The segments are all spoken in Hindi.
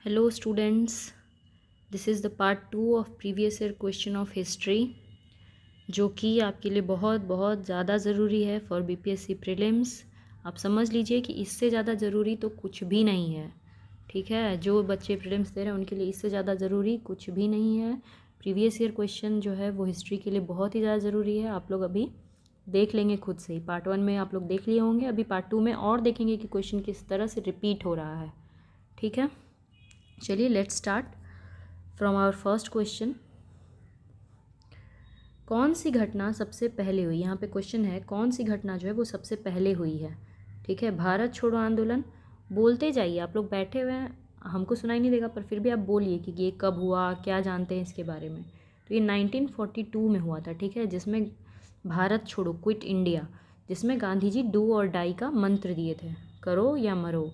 Hello students, this is the part 2 of previous year question of history जो कि आपके लिए बहुत बहुत ज़्यादा ज़रूरी है फॉर बीपीएससी प्रीलिम्स। आप समझ लीजिए कि इससे ज़्यादा ज़रूरी तो कुछ भी नहीं है। ठीक है, जो बच्चे प्रीलिम्स दे रहे हैं उनके लिए इससे ज़्यादा ज़रूरी कुछ भी नहीं है। प्रीवियस ईयर क्वेश्चन जो है वो हिस्ट्री के लिए बहुत ही ज़्यादा ज़रूरी है। आप लोग अभी देख लेंगे खुद से ही। पार्ट 1 में आप लोग देख लिए होंगे, अभी पार्ट 2 में और देखेंगे कि क्वेश्चन किस तरह से रिपीट हो रहा है। ठीक है, चलिए let's start from our first question. कौन सी घटना सबसे पहले हुई? यहाँ पे क्वेश्चन है कौन सी घटना जो है वो सबसे पहले हुई है। ठीक है, भारत छोड़ो आंदोलन। बोलते जाइए, आप लोग बैठे हुए हैं, हमको सुनाई नहीं देगा पर फिर भी आप बोलिए कि ये कब हुआ, क्या जानते हैं इसके बारे में। तो ये 1942 में हुआ था। ठीक है, जिसमें भारत छोड़ो, क्विट इंडिया, जिसमें गांधी जी डू और डाई का मंत्र दिए थे, करो या मरो।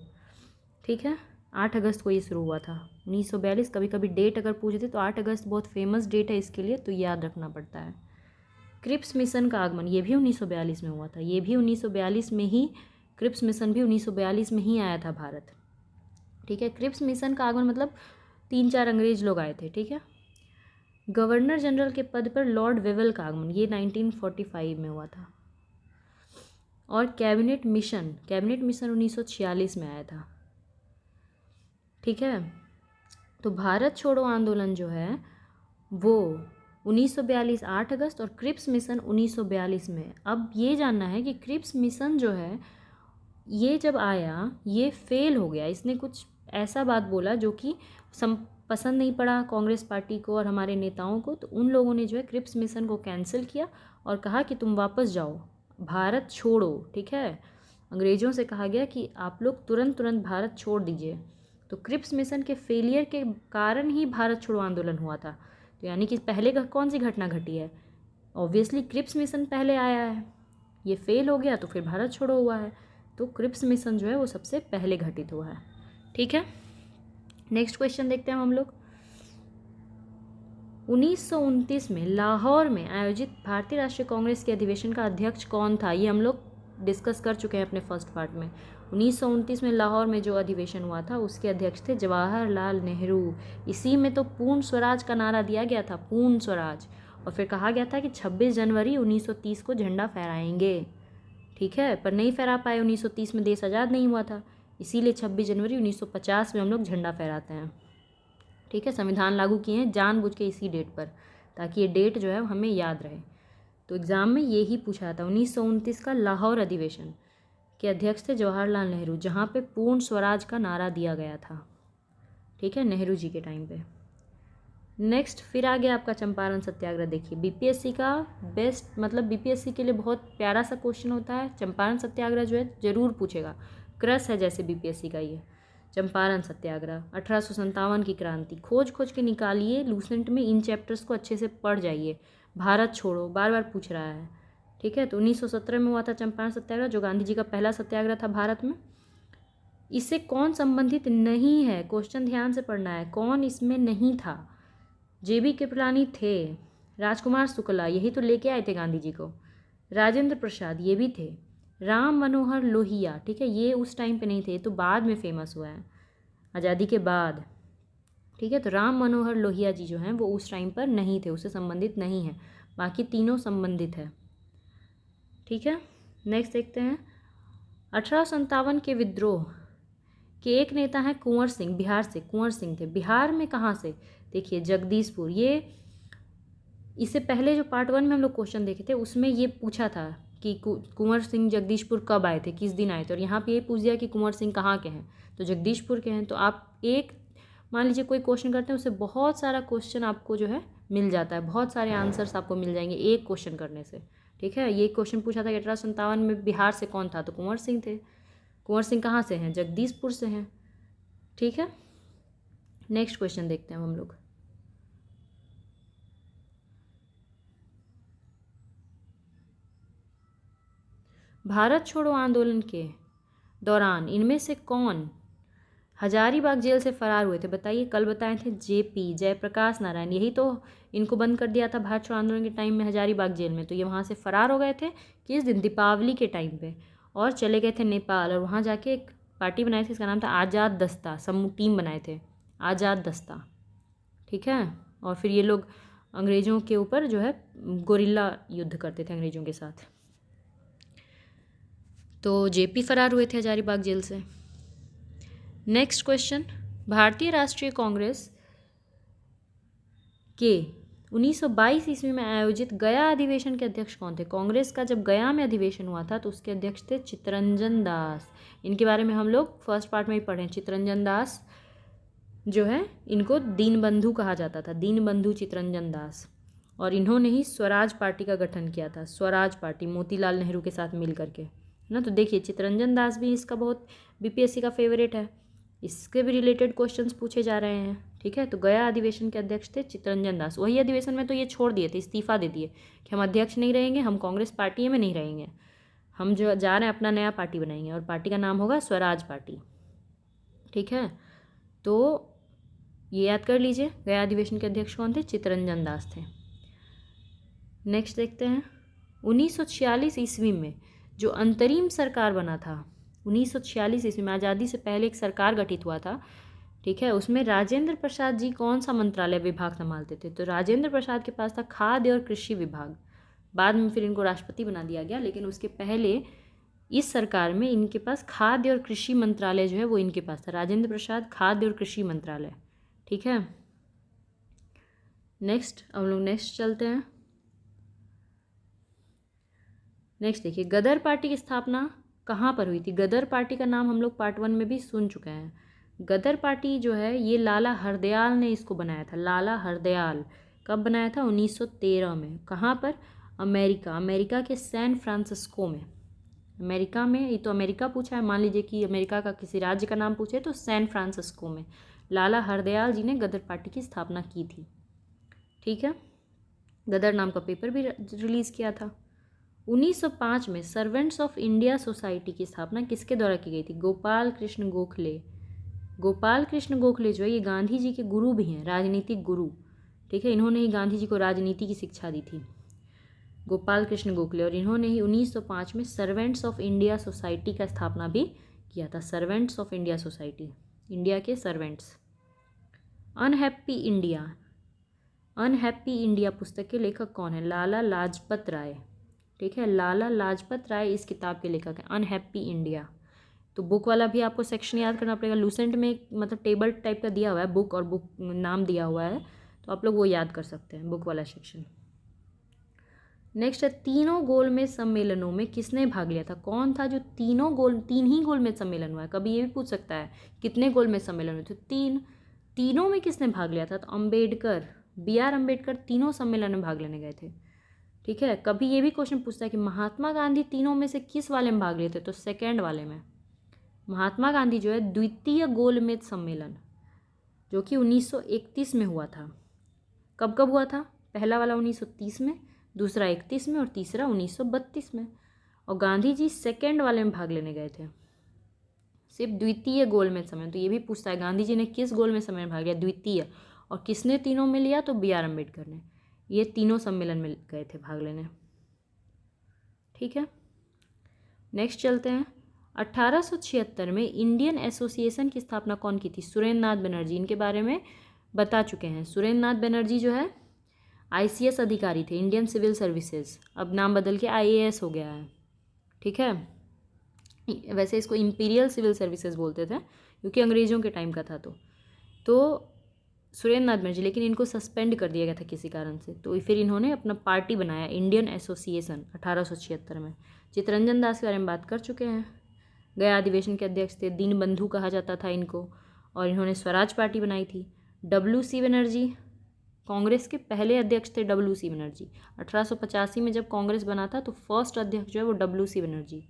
ठीक है, 8 अगस्त को ये शुरू हुआ था 1942। कभी कभी डेट अगर पूछते तो 8 अगस्त बहुत फेमस डेट है इसके लिए, तो याद रखना पड़ता है। क्रिप्स मिशन का आगमन ये भी 1942 में हुआ था। ये भी 1942 में ही, क्रिप्स मिशन भी 1942 में ही आया था भारत। ठीक है, क्रिप्स मिशन का आगमन मतलब 3-4 अंग्रेज लोग आए थे। ठीक है, गवर्नर जनरल के पद पर लॉर्ड वेवल का आगमन ये 1945 में हुआ था। और कैबिनेट मिशन 1946 में आया था। ठीक है, तो भारत छोड़ो आंदोलन जो है वो 1942 8 अगस्त और क्रिप्स मिशन 1942 में। अब ये जानना है कि क्रिप्स मिशन जो है ये जब आया ये फेल हो गया। इसने कुछ ऐसा बात बोला जो कि पसंद नहीं पड़ा कांग्रेस पार्टी को और हमारे नेताओं को, तो उन लोगों ने जो है क्रिप्स मिशन को कैंसिल किया और कहा कि तुम वापस जाओ, भारत छोड़ो। ठीक है, अंग्रेज़ों से कहा गया कि आप लोग तुरंत भारत छोड़ दीजिए। तो क्रिप्स मिशन के फेलियर के कारण ही भारत छोड़ो आंदोलन हुआ था। तो यानी कि पहले का कौन सी घटना घटी है? ऑब्वियसली क्रिप्स मिशन पहले आया है, ये फेल हो गया तो फिर भारत छोड़ो हुआ है। तो क्रिप्स मिशन जो है वो सबसे पहले घटित हुआ है। ठीक है, नेक्स्ट क्वेश्चन देखते हैं हम लोग। 1929 में लाहौर में आयोजित भारतीय राष्ट्रीय कांग्रेस के अधिवेशन का अध्यक्ष कौन था? ये हम लोग डिस्कस कर चुके हैं अपने फर्स्ट पार्ट में। 1929 में लाहौर में जो अधिवेशन हुआ था उसके अध्यक्ष थे जवाहरलाल नेहरू। इसी में तो पूर्ण स्वराज का नारा दिया गया था, पूर्ण स्वराज। और फिर कहा गया था कि 26 जनवरी 1930 को झंडा फहराएंगे। ठीक है, पर नहीं फहरा पाए। 1930 में देश आज़ाद नहीं हुआ था, इसीलिए 26 जनवरी 1950 में हम लोग झंडा फहराते हैं। ठीक है, संविधान लागू किए हैं जानबूझ के इसी डेट पर, ताकि ये डेट जो है हमें याद रहे। तो एग्ज़ाम में ये ही पूछा था। 1929 का लाहौर अधिवेशन के अध्यक्ष थे जवाहरलाल नेहरू, जहाँ पे पूर्ण स्वराज का नारा दिया गया था। ठीक है, नेहरू जी के टाइम पे। नेक्स्ट फिर आ गया आपका चंपारण सत्याग्रह। देखिए बीपीएससी का बेस्ट, मतलब बीपीएससी के लिए बहुत प्यारा सा क्वेश्चन होता है। चंपारण सत्याग्रह जो है ज़रूर पूछेगा, क्रस है जैसे बीपीएससी का ये चंपारण सत्याग्रह। 1857 की क्रांति खोज के निकालिए लूसेंट में, इन चैप्टर्स को अच्छे से पढ़ जाइए। भारत छोड़ो बार बार पूछ रहा है। ठीक है, तो 1917 में हुआ था चंपारण सत्याग्रह, जो गांधी जी का पहला सत्याग्रह था भारत में। इससे कौन संबंधित नहीं है? क्वेश्चन ध्यान से पढ़ना है, कौन इसमें नहीं था? जेबी कृपलानी थे, राजकुमार शुक्ला यही तो लेके आए थे गांधी जी को, राजेंद्र प्रसाद ये भी थे, राम मनोहर लोहिया। ठीक है, ये उस टाइम पे नहीं थे, तो बाद में फेमस हुआ है आज़ादी के बाद। ठीक है, तो राम मनोहर लोहिया जी जो हैं वो उस टाइम पर नहीं थे, उससे संबंधित नहीं है। बाकी तीनों संबंधित है। ठीक है, नेक्स्ट देखते हैं। 1857 के विद्रोह के एक नेता हैं कुंवर सिंह, बिहार से कुंवर सिंह थे। बिहार में कहाँ से? देखिए जगदीशपुर। ये इससे पहले जो पार्ट 1 में हम लोग क्वेश्चन देखे थे उसमें ये पूछा था कि कुंवर सिंह जगदीशपुर कब आए थे, किस दिन आए थे, और यहाँ पे ये पूछ दिया कि कुंवर सिंह कहाँ के हैं, तो जगदीशपुर के हैं। तो आप एक मान लीजिए कोई क्वेश्चन करते हैं, उससे बहुत सारा क्वेश्चन आपको जो है मिल जाता है, बहुत सारे आंसर्स आपको मिल जाएंगे एक क्वेश्चन करने से। ठीक है, ये क्वेश्चन पूछा था कि 1857 में बिहार से कौन था, तो कुंवर सिंह थे। कुंवर सिंह कहाँ से हैं? जगदीशपुर से हैं। ठीक है, नेक्स्ट क्वेश्चन देखते हैं हम लोग। भारत छोड़ो आंदोलन के दौरान इनमें से कौन हजारीबाग जेल से फरार हुए थे? बताइए, कल बताए थे जेपी जयप्रकाश नारायण, यही तो इनको बंद कर दिया था भारत छोड़ो आंदोलन के टाइम में हजारीबाग जेल में। तो ये वहाँ से फरार हो गए थे किस दिन? दीपावली के टाइम पे, और चले गए थे नेपाल, और वहाँ जाके एक पार्टी बनाई थी, इसका नाम था आज़ाद दस्ता, समूह टीम बनाए थे आज़ाद दस्ता, ठीक है। और फिर ये लोग अंग्रेज़ों के ऊपर जो है गोरिल्ला युद्ध करते थे अंग्रेज़ों के साथ। तो जेपी फरार हुए थे हजारीबाग जेल से। नेक्स्ट क्वेश्चन, भारतीय राष्ट्रीय कांग्रेस के 1922 ईस्वी में आयोजित गया अधिवेशन के अध्यक्ष कौन थे? कांग्रेस का जब गया में अधिवेशन हुआ था तो उसके अध्यक्ष थे चित्तरंजन दास। इनके बारे में हम लोग फर्स्ट पार्ट में ही पढ़े। चित्तरंजन दास जो है इनको दीनबंधु कहा जाता था, दीनबंधु चित्तरंजन दास। और इन्होंने ही स्वराज पार्टी का गठन किया था, स्वराज पार्टी, मोतीलाल नेहरू के साथ मिल करके, है ना। तो देखिए चित्तरंजन दास भी इसका बहुत बीपीएससी का फेवरेट है, इसके भी रिलेटेड क्वेश्चंस पूछे जा रहे हैं, ठीक है। तो गया अधिवेशन के अध्यक्ष थे चित्तरंजन दास। वही अधिवेशन में तो ये छोड़ दिए थे, इस्तीफा दे दिए कि हम अध्यक्ष नहीं रहेंगे, हम कांग्रेस पार्टी में नहीं रहेंगे, हम जो जा रहे हैं अपना नया पार्टी बनाएंगे और पार्टी का नाम होगा स्वराज पार्टी, ठीक है। तो ये याद कर लीजिए, गया अधिवेशन के अध्यक्ष कौन थे? चित्तरंजन दास थे। नेक्स्ट देखते हैं, 1946 ईस्वी में जो अंतरिम सरकार बना था, 1946 ईस्वी में आज़ादी से पहले एक सरकार गठित हुआ था, ठीक है। उसमें राजेंद्र प्रसाद जी कौन सा मंत्रालय विभाग संभालते थे? तो राजेंद्र प्रसाद के पास था खाद्य और कृषि विभाग। बाद में फिर इनको राष्ट्रपति बना दिया गया, लेकिन उसके पहले इस सरकार में इनके पास खाद्य और कृषि मंत्रालय जो है वो इनके पास था, राजेंद्र प्रसाद खाद्य और कृषि मंत्रालय, ठीक है। नेक्स्ट हम लोग नेक्स्ट चलते हैं। नेक्स्ट देखिए, गदर पार्टी की स्थापना कहाँ पर हुई थी? गदर पार्टी का नाम हम लोग पार्ट 1 में भी सुन चुके हैं। गदर पार्टी जो है ये लाला हरदयाल ने इसको बनाया था, लाला हरदयाल। कब बनाया था? 1913 में। कहाँ पर? अमेरिका, अमेरिका के सैन फ्रांसिस्को में। अमेरिका में, ये तो अमेरिका पूछा है, मान लीजिए कि अमेरिका का किसी राज्य का नाम पूछे तो सैन फ्रांसिस्को में लाला हरदयाल जी ने गदर पार्टी की स्थापना की थी, ठीक है। गदर नाम का पेपर भी रिलीज़ किया था। 1905 में सर्वेंट्स ऑफ इंडिया सोसाइटी की स्थापना किसके द्वारा की गई थी? गोपाल कृष्ण गोखले। गोपाल कृष्ण गोखले जो है ये गांधी जी के गुरु भी हैं, राजनीतिक गुरु, ठीक है। इन्होंने ही गांधी जी को राजनीति की शिक्षा दी थी, गोपाल कृष्ण गोखले। और इन्होंने ही 1905 में सर्वेंट्स ऑफ इंडिया सोसाइटी का स्थापना भी किया था, servants of India society, India के servants. Unhappy India, unhappy India पुस्तक के लेखक कौन है? लाला लाजपत राय, ठीक है। लाला लाजपत राय इस किताब के लेखक हैं, अनहैप्पी इंडिया। तो बुक वाला भी आपको सेक्शन याद करना पड़ेगा। लूसेंट में एक मतलब टेबल टाइप का दिया हुआ है, बुक और बुक नाम दिया हुआ है, तो आप लोग वो याद कर सकते हैं, बुक वाला सेक्शन। नेक्स्ट है, तीनों गोलमेज सम्मेलनों में किसने भाग लिया था? कौन था जो तीन ही गोलमेज सम्मेलन हुआ है? कभी ये भी पूछ सकता है कितने गोलमेज सम्मेलन हुए थे? तीनों में किसने भाग लिया था? तो अम्बेडकर, BR अम्बेडकर तीनों सम्मेलन में भाग लेने गए थे, ठीक है। कभी ये भी क्वेश्चन पूछता है कि महात्मा गांधी तीनों में से किस वाले में भाग लिए थे? तो सेकेंड वाले में। महात्मा गांधी जो है द्वितीय गोलमेज सम्मेलन जो कि 1931 में हुआ था। कब कब हुआ था? पहला वाला 1930 में, दूसरा 31 में और तीसरा 1932 में। और गांधी जी सेकेंड वाले में भाग लेने गए थे, सिर्फ द्वितीय गोलमेज सम्मेलन। तो ये भी पूछता है गांधी जी ने किस गोलमेज सम्मेलन में भाग लिया? द्वितीय। और किसने तीनों में लिया? तो BR अम्बेडकर ने। ये तीनों सम्मेलन में गए थे भाग लेने, ठीक है। नेक्स्ट चलते हैं, 1876 में इंडियन एसोसिएशन की स्थापना कौन की थी? सुरेंद्र नाथ बनर्जी। इनके बारे में बता चुके हैं। सुरेंद्र नाथ बनर्जी जो है ICS अधिकारी थे, इंडियन सिविल सर्विसेज, अब नाम बदल के IAS हो गया है, ठीक है। वैसे इसको इंपीरियल सिविल सर्विसेज बोलते थे क्योंकि अंग्रेज़ों के टाइम का था। तो सुरेंद्र नाथ बनर्जी, लेकिन इनको सस्पेंड कर दिया गया था किसी कारण से, तो फिर इन्होंने अपना पार्टी बनाया इंडियन एसोसिएशन 1876 में। चित्तरंजन दास के बारे में बात कर चुके हैं, गया अधिवेशन के अध्यक्ष थे, दीनबंधु कहा जाता था इनको, और इन्होंने स्वराज पार्टी बनाई थी। WC बनर्जी कांग्रेस के पहले अध्यक्ष थे, WC बनर्जी। 1885 में जब कांग्रेस बना था तो फर्स्ट अध्यक्ष जो है वो WC बनर्जी,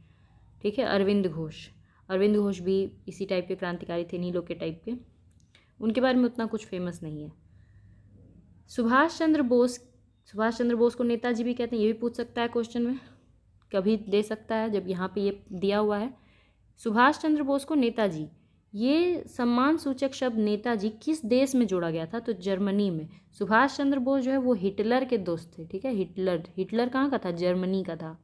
ठीक है। अरविंद घोष भी इसी टाइप के क्रांतिकारी थे, नीलो के टाइप के, उनके बारे में उतना कुछ फेमस नहीं है। सुभाष चंद्र बोस को नेताजी भी कहते हैं, ये भी पूछ सकता है क्वेश्चन में, कभी दे सकता है जब यहाँ पे ये दिया हुआ है। सुभाष चंद्र बोस को नेताजी, ये सम्मान सूचक शब्द नेताजी किस देश में जोड़ा गया था? तो जर्मनी में। सुभाष चंद्र बोस जो है वो हिटलर के दोस्त थे, ठीक है। हिटलर कहाँ का था? जर्मनी का था।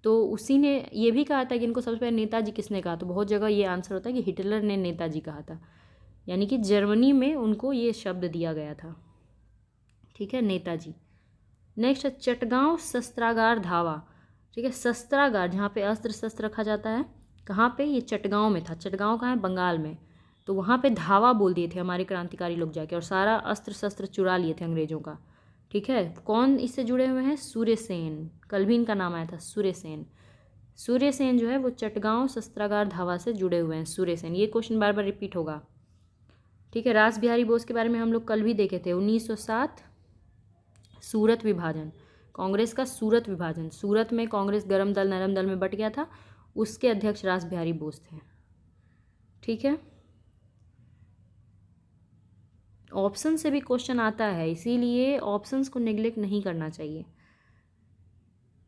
तो उसी ने ये भी कहा था कि इनको सबसे पहले नेताजी किसने कहा? तो बहुत जगह ये आंसर होता है कि हिटलर ने नेताजी कहा था। यानी कि जर्मनी में उनको ये शब्द दिया गया था। ठीक है, नेताजी। नेक्स्ट है चटगांव शस्त्रागार धावा। ठीक है, शस्त्रागार जहाँ पे अस्त्र शस्त्र रखा जाता है, कहाँ पे? ये चटगांव में था। चटगांव कहाँ है? बंगाल में। तो वहाँ पे धावा बोल दिए थे हमारे क्रांतिकारी लोग जाके, और सारा अस्त्र शस्त्र चुरा लिए थे अंग्रेजों का। ठीक है, कौन इससे जुड़े हुए हैं? सूर्यसेन। कल भी इनका नाम आया था, सूर्यसेन। सूर्यसेन जो है वो चटगांव शस्त्रागार धावा से जुड़े हुए हैं, सूर्यसेन। ये क्वेश्चन बार बार रिपीट होगा। ठीक है, रास बिहारी बोस के बारे में हम लोग कल भी देखे थे। 1907 सूरत विभाजन, कांग्रेस का सूरत विभाजन। सूरत में कांग्रेस गरम दल नरम दल में बट गया था, उसके अध्यक्ष रास बिहारी बोस थे। ठीक है, ऑप्शन से भी क्वेश्चन आता है, इसीलिए ऑप्शंस को नेग्लेक्ट नहीं करना चाहिए।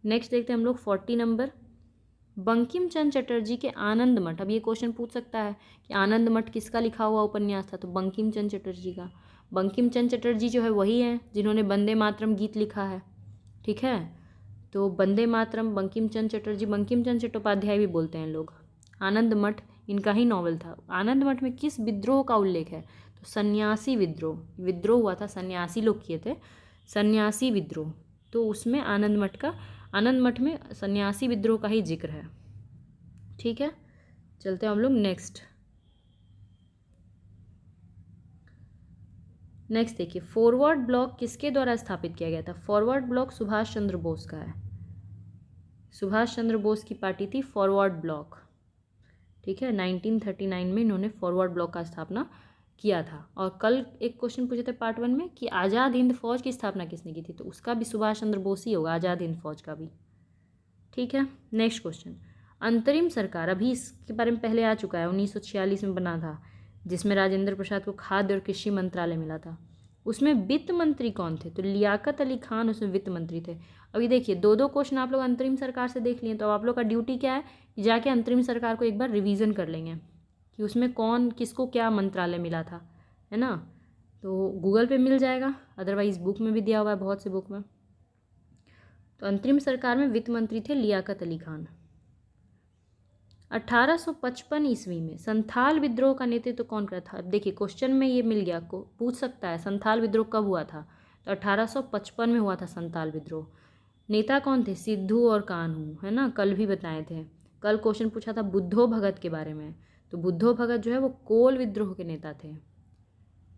नेक्स्ट देखते हैं हम लोग 40 नंबर, बंकिम चंद्र चटर्जी के आनंद मठ। अब ये क्वेश्चन पूछ सकता है कि आनंद मठ किसका लिखा हुआ उपन्यास था? तो बंकिम चंद्र चटर्जी का। बंकिम चंद्र चटर्जी जो है वही हैं जिन्होंने वंदे मातरम गीत लिखा है। ठीक है, तो वंदे मातरम बंकिम चंद्र चटर्जी, बंकिम चंद्र चट्टोपाध्याय भी बोलते हैं लोग। आनंद मठ इनका ही नॉवल था। आनंद मठ में किस विद्रोह का उल्लेख है? तो सन्यासी विद्रोह। विद्रोह हुआ था, सन्यासी लोग किए थे, सन्यासी विद्रोह। तो उसमें आनंद मठ में सन्यासी विद्रोह का ही जिक्र है। ठीक है, चलते हैं हम लोग नेक्स्ट देखिए, फॉरवर्ड ब्लॉक किसके द्वारा स्थापित किया गया था? फॉरवर्ड ब्लॉक सुभाष चंद्र बोस का है। सुभाष चंद्र बोस की पार्टी थी फॉरवर्ड ब्लॉक। ठीक है, 1939 में इन्होंने फॉरवर्ड ब्लॉक का स्थापना किया था। और कल एक क्वेश्चन पूछे थे पार्ट 1 में कि आज़ाद हिंद फौज की स्थापना किसने की थी? तो उसका भी सुभाष चंद्र बोस ही होगा, आज़ाद हिंद फौज का भी। ठीक है, नेक्स्ट क्वेश्चन, अंतरिम सरकार, अभी इसके बारे में पहले आ चुका है, 1946 में बना था, जिसमें राजेंद्र प्रसाद को खाद्य और कृषि मंत्रालय मिला था। उसमें वित्त मंत्री कौन थे? तो लियाकत अली खान उसमें वित्त मंत्री थे। अभी देखिए, दो दो क्वेश्चन आप लोग अंतरिम सरकार से देख लिए, तो अब आप लोग का ड्यूटी क्या है कि जाके अंतरिम सरकार को एक बार रिवीजन कर लेंगे कि उसमें कौन किसको क्या मंत्रालय मिला था, है ना। तो गूगल पे मिल जाएगा, अदरवाइज बुक में भी दिया हुआ है, बहुत से बुक में। तो अंतरिम सरकार में वित्त मंत्री थे लियाकत अली खान। 1855 ईस्वी में संथाल विद्रोह का नेतृत्व कौन कर था? अब देखिए, क्वेश्चन में ये मिल गया, को पूछ सकता है संथाल विद्रोह कब हुआ था? तो 1855 में हुआ था संथाल विद्रोह। नेता कौन थे? सिद्धू और कान्हू, है ना, कल भी बताए थे। कल क्वेश्चन पूछा था बुद्धो भगत के बारे में, तो बुद्धो भगत जो है वो कोल विद्रोह के नेता थे,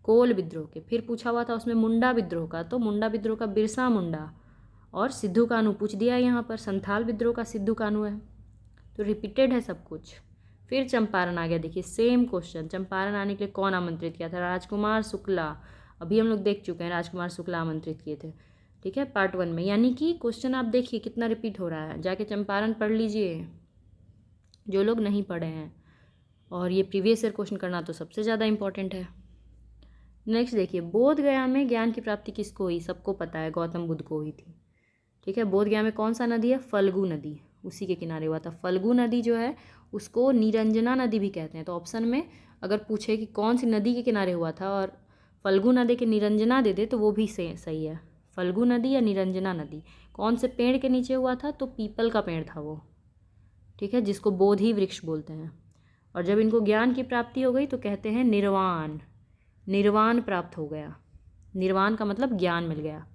कोल विद्रोह के। फिर पूछा हुआ था उसमें मुंडा विद्रोह का, तो मुंडा विद्रोह का बिरसा मुंडा और सिद्धू कान्हू पूछ दिया यहाँ पर। संथाल विद्रोह का सिद्धू कान्हू है, तो रिपीटेड है सब कुछ। फिर चंपारण आ गया, देखिए सेम क्वेश्चन, चंपारण आने के लिए कौन आमंत्रित किया था? राजकुमार शुक्ला। अभी हम लोग देख चुके हैं, राजकुमार शुक्ला आमंत्रित किए थे। ठीक है, पार्ट 1 में। यानी कि क्वेश्चन आप देखिए कितना रिपीट हो रहा है, जाके चंपारण पढ़ लीजिए जो लोग नहीं पढ़े हैं। और ये प्रीवियस ईयर क्वेश्चन करना तो सबसे ज़्यादा इंपॉर्टेंट है। नेक्स्ट देखिए, बोध गया में ज्ञान की प्राप्ति किसको हुई? सबको पता है, गौतम बुद्ध को हुई थी। ठीक है, बोध गया में कौन सा नदी है? फल्गु नदी, उसी के किनारे हुआ था। फल्गु नदी जो है उसको निरंजना नदी भी कहते हैं। तो ऑप्शन में अगर पूछे कि कौन सी नदी के किनारे हुआ था और फल्गु नदी के निरंजना दे दे तो वो भी सही है। फल्गु नदी या निरंजना नदी। कौन से पेड़ के नीचे हुआ था? तो पीपल का पेड़ था वो। ठीक है, जिसको बोधि वृक्ष बोलते हैं। और जब इनको ज्ञान की प्राप्ति हो गई तो कहते हैं निर्वाण, निर्वाण प्राप्त हो गया। निर्वाण का मतलब ज्ञान मिल गया।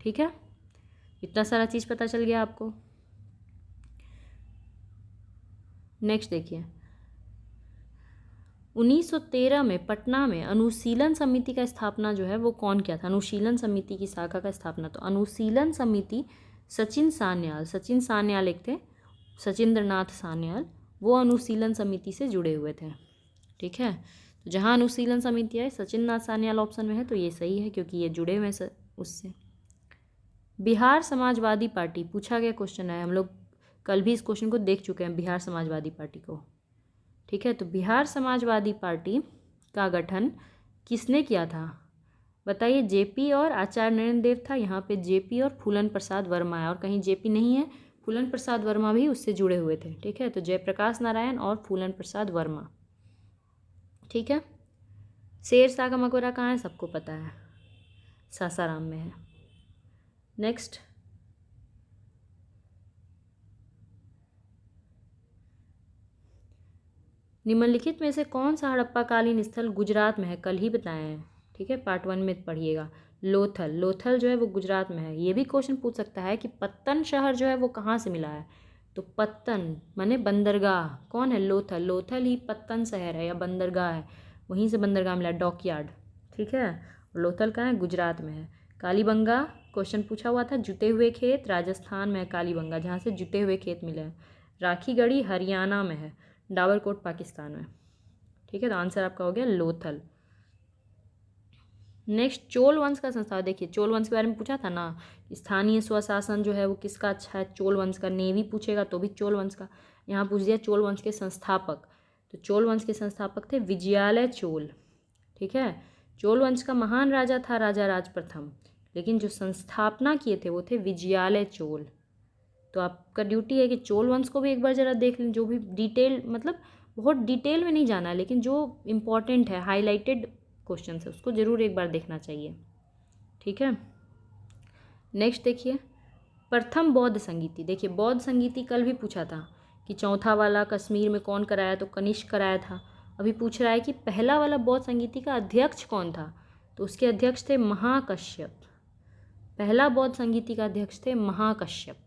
ठीक है, इतना सारा चीज़ पता चल गया आपको। नेक्स्ट देखिए, 1913 में पटना में अनुशीलन समिति का स्थापना जो है वो कौन किया था? अनुशीलन समिति की शाखा का स्थापना, तो अनुशीलन समिति सचिन सान्याल एक थे, सचिंद्र नाथ सान्याल, वो अनुशीलन समिति से जुड़े हुए थे। ठीक है, तो जहाँ अनुशीलन समिति है सचिन नाथ सान्याल ऑप्शन में है, तो ये सही है क्योंकि ये जुड़े हुए हैं उससे। बिहार समाजवादी पार्टी पूछा गया क्वेश्चन है, हम लोग कल भी इस क्वेश्चन को देख चुके हैं, बिहार समाजवादी पार्टी को। ठीक है, तो बिहार समाजवादी पार्टी का गठन किसने किया था? बताइए। जेपी और आचार्य नरेंद्र देव था, यहाँ पे जेपी और फूलन प्रसाद वर्मा है, और कहीं जेपी नहीं है, फूलन प्रसाद वर्मा भी उससे जुड़े हुए थे। ठीक है, तो जयप्रकाश नारायण और फूलन प्रसाद वर्मा। ठीक है, शेरशाह का मकबरा कहाँ है? सबको पता है, सासाराम में है। नेक्स्ट, निम्नलिखित में से कौन सा हड़प्पाकालीन स्थल गुजरात में है? कल ही बताए हैं, ठीक है, पार्ट 1 में पढ़िएगा। लोथल, लोथल जो है वो गुजरात में है। ये भी क्वेश्चन पूछ सकता है कि पत्तन शहर जो है वो कहाँ से मिला है? तो पत्तन माने बंदरगाह, कौन है? लोथल, लोथल ही पत्तन शहर है या बंदरगाह है, वहीं से बंदरगाह मिला, डॉकयार्ड, ठीक है। लोथल कहाँ है? गुजरात में है। कालीबंगा क्वेश्चन पूछा हुआ था, जुते हुए खेत राजस्थान में है कालीबंगा, जहाँ से जुते हुए खेत मिले हैं। राखीगढ़ी हरियाणा में है, डाबरकोट पाकिस्तान में, ठीक है। तो आंसर आपका हो गया लोथल। नेक्स्ट, चोल वंश का संस्थापक। देखिए चोल वंश के बारे में पूछा था ना, स्थानीय स्वशासन जो है वो किसका अच्छा है? चोल वंश का। नेवी पूछेगा तो भी चोल वंश का। यहाँ पूछ दिया चोल वंश के संस्थापक, तो चोल वंश के संस्थापक थे विजयालय चोल, ठीक है। चोल वंश का महान राजा था राजा राज प्रथम, लेकिन जो संस्थापना किए थे वो थे विजयालय चोल। तो आपका ड्यूटी है कि चोल वंश को भी एक बार ज़रा देख लें, जो भी डिटेल, मतलब बहुत डिटेल में नहीं जाना, लेकिन जो इम्पोर्टेंट है, हाईलाइटेड क्वेश्चन है, उसको ज़रूर एक बार देखना चाहिए, ठीक है। नेक्स्ट देखिए, प्रथम बौद्ध संगीति। देखिए बौद्ध संगीति कल भी पूछा था कि चौथा वाला कश्मीर में कौन कराया? तो कनिष्क कराया था। अभी पूछ रहा है कि पहला वाला बौद्ध संगीति का अध्यक्ष कौन था? तो उसके अध्यक्ष थे महाकश्यप। पहला बौद्ध संगीति का अध्यक्ष थे महाकश्यप,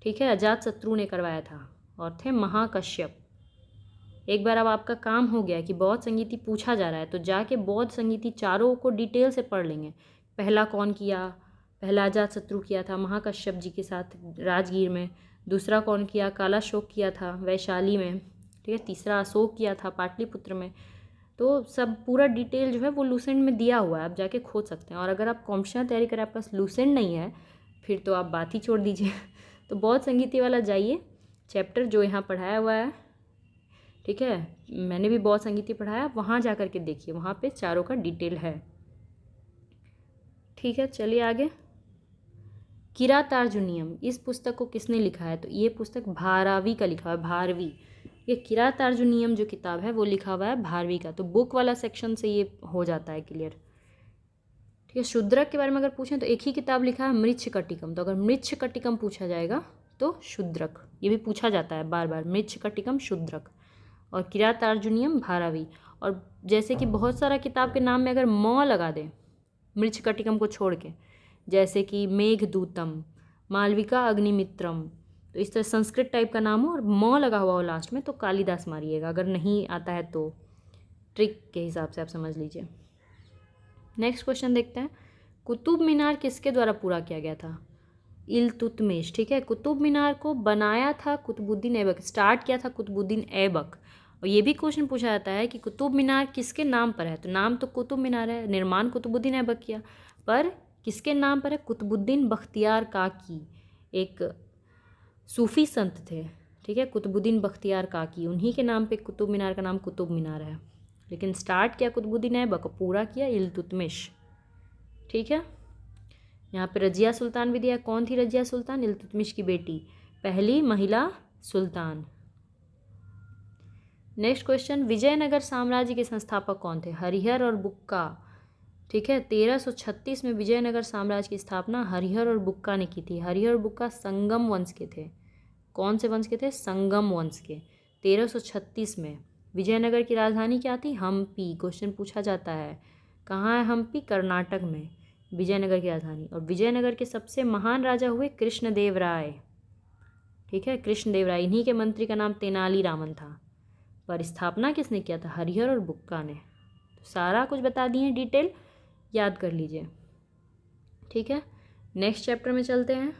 ठीक है। अजातशत्रु ने करवाया था और थे महाकश्यप। एक बार अब आपका काम हो गया कि बौद्ध संगीति पूछा जा रहा है तो जाके बौद्ध संगीति चारों को डिटेल से पढ़ लेंगे। पहला कौन किया? पहला अजातशत्रु किया था महाकश्यप जी के साथ राजगीर में। दूसरा कौन किया? कालाशोक किया था वैशाली में, ठीक है। तीसरा अशोक किया था पाटलिपुत्र में। तो सब पूरा डिटेल जो है वो लूसेंट में दिया हुआ है, आप जाके खोज सकते हैं। और अगर आप कॉम्पिटिशन तैयारी करें, आपके पास लूसेंट नहीं है, फिर तो आप बात ही छोड़ दीजिए। तो बौद्ध संगीति वाला जाइए, चैप्टर जो यहाँ पढ़ाया हुआ है, ठीक है, मैंने भी बौद्ध संगीति पढ़ाया, वहाँ जा कर के देखिए, वहाँ पे चारों का डिटेल है, ठीक है। चलिए आगे, किरातार्जुनीयम, इस पुस्तक को किसने लिखा है? तो ये पुस्तक भारवी का लिखा हुआ है, भारवी। ये किरातार्जुनीयम जो किताब है वो लिखा हुआ है भारवी का। तो बुक वाला सेक्शन से ये हो जाता है क्लियर, ठीक है। शूद्रक के बारे में अगर पूछें तो एक ही किताब लिखा है मृच्छकटिकम। तो अगर मृच्छकटिकम पूछा जाएगा तो शूद्रक, ये भी पूछा जाता है बार बार, मृच्छकटिकम शूद्रक। और किरातार्जुनीयम भारवी। और जैसे कि बहुत सारा किताब के नाम में अगर म लगा दें मृच्छकटिकम को छोड़ के, जैसे कि मेघदूतम, मालविका अग्निमित्रम, तो इस तरह संस्कृत टाइप का नाम हो और म लगा हुआ हो लास्ट में, तो कालिदास मारिएगा। अगर नहीं आता है तो ट्रिक के हिसाब से आप समझ लीजिए। नेक्स्ट क्वेश्चन देखते हैं, कुतुब मीनार किसके द्वारा पूरा किया गया था? इल्तुतमिश, ठीक है। कुतुब मीनार को बनाया था कुतुबुद्दीन ऐबक, स्टार्ट किया था कुतुबुद्दीन ऐबक। और ये भी क्वेश्चन पूछा जाता है कि कुतुब मीनार किसके नाम पर है? तो नाम तो कुतुब मीनार है, निर्माण कुतुबुद्दीन ऐबक किया, पर किसके नाम पर है? कुतुबुद्दीन बख्तियार काकी, एक सूफी संत थे, ठीक है, कुतुबुद्दीन बख्तियार काकी, उन्हीं के नाम पे कुतुब मीनार का नाम कुतुब मीनार है। लेकिन स्टार्ट किया कुतुबुद्दीन ऐबक, पूरा किया इल्तुतमिश, ठीक है। यहाँ पे रजिया सुल्तान भी दिया। कौन थी रजिया सुल्तान? इल्तुतमिश की बेटी, पहली महिला सुल्तान। नेक्स्ट क्वेश्चन, विजयनगर साम्राज्य के संस्थापक कौन थे? हरिहर और बुक्का, ठीक है। 1336 में विजयनगर साम्राज्य की स्थापना हरिहर और बुक्का ने की थी। हरिहर और बुक्का संगम वंश के थे। कौन से वंश के थे? संगम वंश के। 1336 में। विजयनगर की राजधानी क्या थी? हम्पी। क्वेश्चन पूछा जाता है कहाँ है हम्पी? कर्नाटक में विजयनगर की राजधानी। और विजयनगर के सबसे महान राजा हुए कृष्णदेव राय, ठीक है, कृष्णदेव राय। इन्हीं के मंत्री का नाम तेनाली रामन था। पर स्थापना किसने किया था? हरिहर और बुक्का ने। तो सारा कुछ बता दिए हैं, डिटेल याद कर लीजिए, ठीक है। नेक्स्ट चैप्टर में चलते हैं।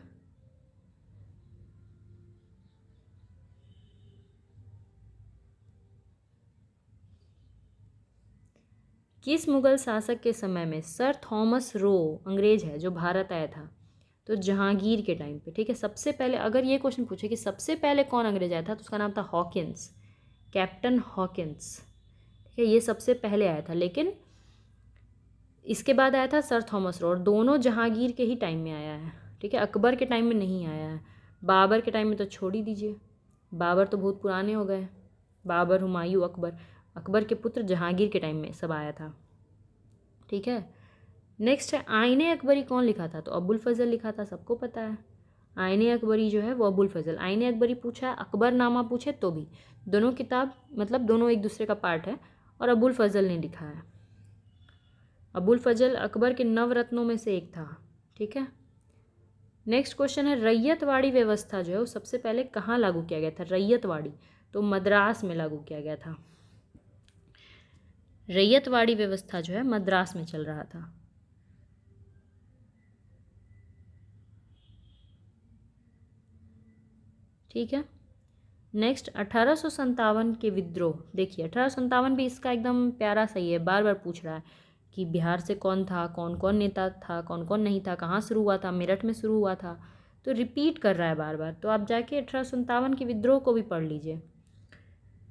किस मुगल शासक के समय में सर थॉमस रो, अंग्रेज है, जो भारत आया था? तो जहांगीर के टाइम पे, ठीक है। सबसे पहले अगर ये क्वेश्चन पूछे कि सबसे पहले कौन अंग्रेज आया था, तो उसका नाम था हॉकिंस, कैप्टन हॉकिंस, ठीक है। ये सबसे पहले आया था, लेकिन इसके बाद आया था सर थॉमस रो, और दोनों जहांगीर के ही टाइम में आया है, ठीक है। अकबर के टाइम में नहीं आया है। बाबर के टाइम में तो छोड़ ही दीजिए, बाबर तो बहुत पुराने हो गए। बाबर, हुमायूं, अकबर, अकबर के पुत्र जहांगीर के टाइम में सब आया था, ठीक है। नेक्स्ट है, आईने अकबरी कौन लिखा था? तो अबुल फजल लिखा था, सबको पता है। आईने अकबरी जो है वो अबुल फजल। आईने अकबरी पूछा है, अकबरनामा पूछे तो भी, दोनों किताब मतलब दोनों एक दूसरे का पार्ट है, और अबुल फजल ने लिखा है। अबुल फजल अकबर के नवरत्नों में से एक था। ठीक है, नेक्स्ट क्वेश्चन है, रैयतवाड़ी व्यवस्था जो है वो सबसे पहले कहाँ लागू किया गया था? रैयतवाड़ी तो मद्रास में लागू किया गया था। रैयतवाड़ी व्यवस्था जो है मद्रास में चल रहा था। ठीक है, नेक्स्ट 1857 के विद्रोह। देखिए 1857 भी इसका एकदम प्यारा सही है, बार बार पूछ रहा है कि बिहार से कौन था, कौन कौन नेता था, कौन कौन नहीं था, कहाँ शुरू हुआ था, मेरठ में शुरू हुआ था, तो रिपीट कर रहा है बार बार। तो आप जाके 1857 के विद्रोह को भी पढ़ लीजिए।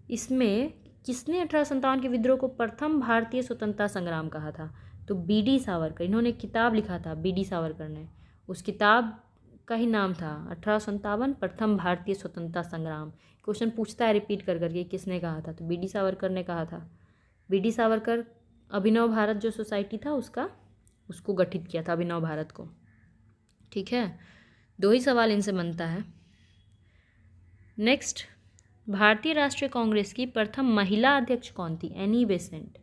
इसमें किसने 1857 के विद्रोह को प्रथम भारतीय स्वतंत्रता संग्राम कहा था? तो बी.डी. सावरकर। इन्होंने किताब लिखा था बी.डी. सावरकर ने, उस किताब का ही नाम था 1857 प्रथम भारतीय स्वतंत्रता संग्राम। क्वेश्चन पूछता है रिपीट कर करके किसने कहा था, तो बी.डी. सावरकर ने कहा था। बी.डी. सावरकर अभिनव भारत जो सोसाइटी था उसको गठित किया था, अभिनव भारत को। ठीक है, 2 ही सवाल इनसे बनता है। नेक्स्ट, भारतीय राष्ट्रीय कांग्रेस की प्रथम महिला अध्यक्ष कौन थी? Annie Besant.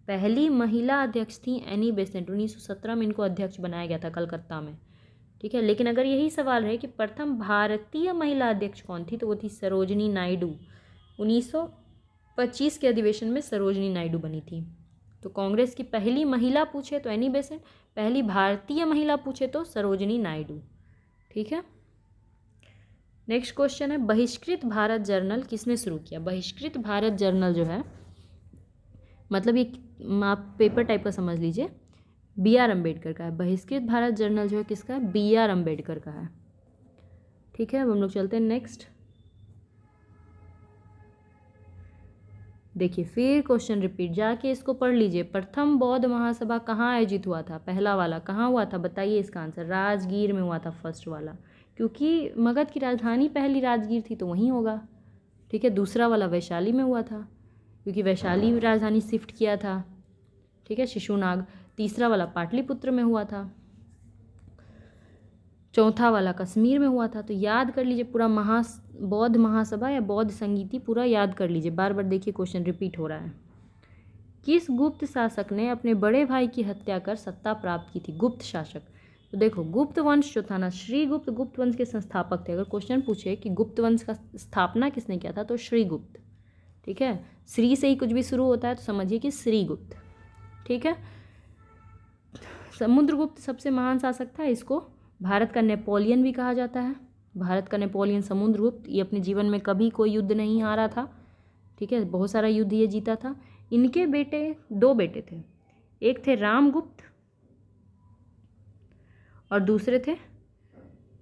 पहली महिला अध्यक्ष थी एनी बेसेंट। 1917 में इनको अध्यक्ष बनाया गया था कलकत्ता में। ठीक है, लेकिन अगर यही सवाल है कि प्रथम भारतीय महिला अध्यक्ष कौन थी, तो वो थी सरोजिनी नायडू। 1925 के अधिवेशन में सरोजिनी नायडू बनी थी। तो कांग्रेस की पहली महिला पूछे तो एनी बेसेंट, पहली भारतीय महिला पूछे तो सरोजिनी नायडू। ठीक है, नेक्स्ट क्वेश्चन है, बहिष्कृत भारत जर्नल किसने शुरू किया? बहिष्कृत भारत जर्नल जो है मतलब ये आप पेपर टाइप का समझ लीजिए, बी.आर. अम्बेडकर का है। बहिष्कृत भारत जर्नल जो है किसका है? बी.आर. अम्बेडकर का है। ठीक है, अब हम लोग चलते हैं नेक्स्ट। देखिए फिर क्वेश्चन रिपीट, जाके इसको पढ़ लीजिए। प्रथम बौद्ध महासभा कहाँ आयोजित हुआ था? पहला वाला कहाँ हुआ था? बताइए इसका आंसर। राजगीर में हुआ था फर्स्ट वाला, क्योंकि मगध की राजधानी पहली राजगीर थी तो वहीं होगा। ठीक है, दूसरा वाला वैशाली में हुआ था, क्योंकि वैशाली राजधानी शिफ्ट किया था। ठीक है, शिशुनाग। तीसरा वाला पाटलिपुत्र में हुआ था। चौथा वाला कश्मीर में हुआ था। तो याद कर लीजिए पूरा बौद्ध महासभा या बौद्ध संगीति पूरा याद कर लीजिए। बार बार देखिए क्वेश्चन रिपीट हो रहा है। किस गुप्त शासक ने अपने बड़े भाई की हत्या कर सत्ता प्राप्त की थी? गुप्त शासक। तो देखो गुप्त वंश जो था ना, श्रीगुप्त गुप्त वंश के संस्थापक थे। अगर क्वेश्चन पूछे कि गुप्त वंश का स्थापना किसने किया था, तो श्रीगुप्त। ठीक है, श्री से ही कुछ भी शुरू होता है तो समझिए कि श्रीगुप्त। ठीक है, समुद्रगुप्त सबसे महान शासक था। इसको भारत का नेपोलियन भी कहा जाता है। भारत का नेपोलियन समुद्रगुप्त। ये अपने जीवन में कभी कोई युद्ध नहीं हारा था। ठीक है, बहुत सारा युद्ध ये जीता था। इनके बेटे 2 बेटे थे, एक थे रामगुप्त और दूसरे थे